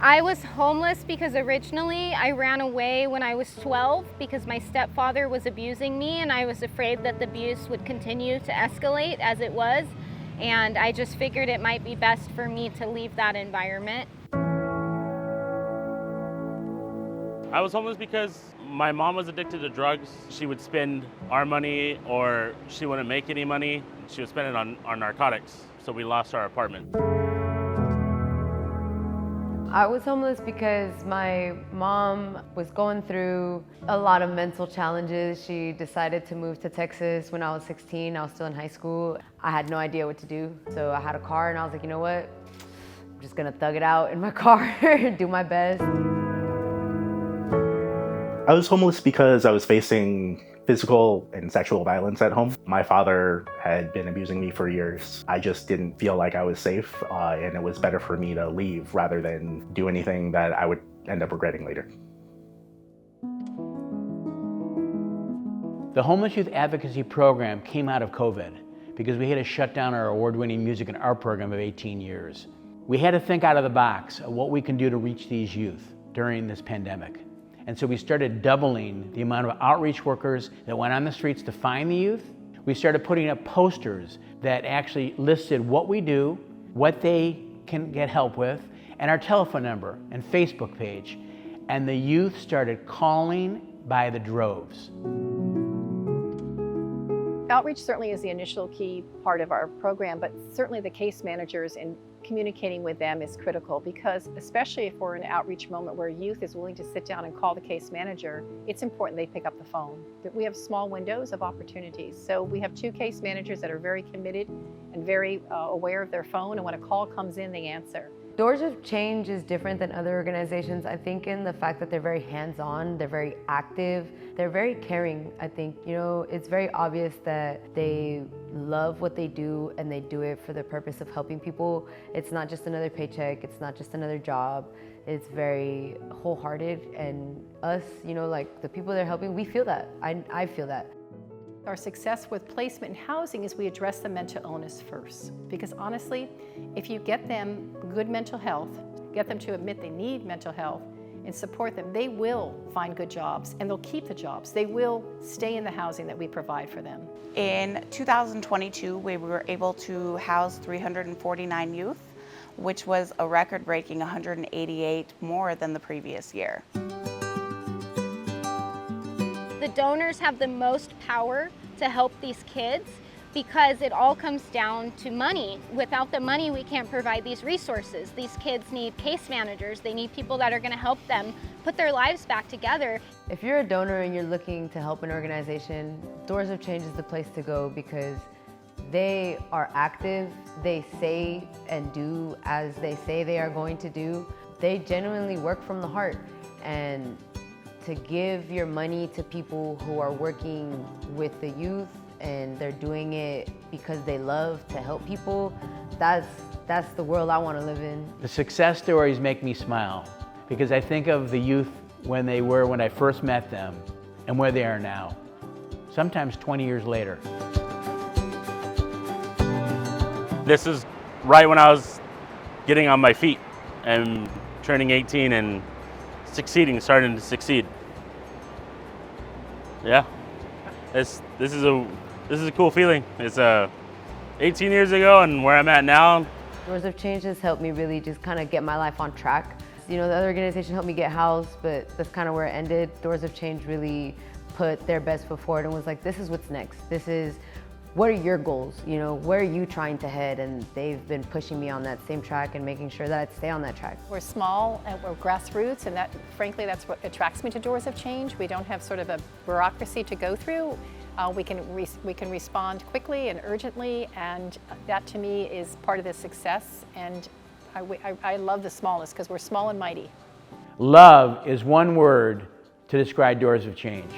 I was homeless because originally I ran away when I was 12 because my stepfather was abusing me, and I was afraid that the abuse would continue to escalate as it was, and I just figured it might be best for me to leave that environment. I was homeless because my mom was addicted to drugs. She would spend our money, or she wouldn't make any money. She would spend it on narcotics, so we lost our apartment. I was homeless because my mom was going through a lot of mental challenges. She decided to move to Texas when I was 16. I was still in high school. I had no idea what to do. So I had a car and I was like, you know what? I'm just gonna thug it out in my car and do my best. I was homeless because I was facing physical and sexual violence at home. My father had been abusing me for years. I just didn't feel like I was safe, and it was better for me to leave rather than do anything that I would end up regretting later. The Homeless Youth Advocacy program came out of COVID because we had to shut down our award-winning music and art program of 18 years. We had to think out of the box of what we can do to reach these youth during this pandemic. And so we started doubling the amount of outreach workers that went on the streets to find the youth. We started putting up posters that actually listed what we do, what they can get help with, and our telephone number and Facebook page. And the youth started calling by the droves. Outreach certainly is the initial key part of our program, but certainly the case managers and communicating with them is critical, because especially if we're in an outreach moment where youth is willing to sit down and call the case manager, it's important they pick up the phone. We have small windows of opportunities. So we have 2 case managers that are very committed and very aware of their phone, and when a call comes in, they answer. Doors of Change is different than other organizations, I think, in the fact that they're very hands-on, they're very active, they're very caring, I think. You know, it's very obvious that they love what they do and they do it for the purpose of helping people. It's not just another paycheck, it's not just another job. It's very wholehearted, and us, you know, like the people they're helping, we feel that. I feel that. Our success with placement and housing is we address the mental illness first. Because honestly, if you get them good mental health, get them to admit they need mental health, and support them, they will find good jobs, and they'll keep the jobs. They will stay in the housing that we provide for them. In 2022, we were able to house 349 youth, which was a record-breaking 188 more than the previous year. The donors have the most power to help these kids because it all comes down to money. Without the money, we can't provide these resources. These kids need case managers. They need people that are going to help them put their lives back together. If you're a donor and you're looking to help an organization, Doors of Change is the place to go, because they are active. They say and do as they say they are going to do. They genuinely work from the heart, and to give your money to people who are working with the youth and they're doing it because they love to help people, that's the world I want to live in. The success stories make me smile because I think of the youth when they were when I first met them and where they are now, sometimes 20 years later. This is right when I was getting on my feet and turning 18 and starting to succeed. Yeah, this is a cool feeling. It's 18 years ago, and where I'm at now. Doors of Change has helped me really just kind of get my life on track. You know, the other organization helped me get housed, but that's kind of where it ended. Doors of Change really put their best foot forward and was like, this is what's next. This is, what are your goals? You know, where are you trying to head? And they've been pushing me on that same track and making sure that I stay on that track. We're small and we're grassroots, and that, frankly, that's what attracts me to Doors of Change. We don't have sort of a bureaucracy to go through. We can respond quickly and urgently, and that to me is part of the success. And I love the smallness because we're small and mighty. Love is one word to describe Doors of Change.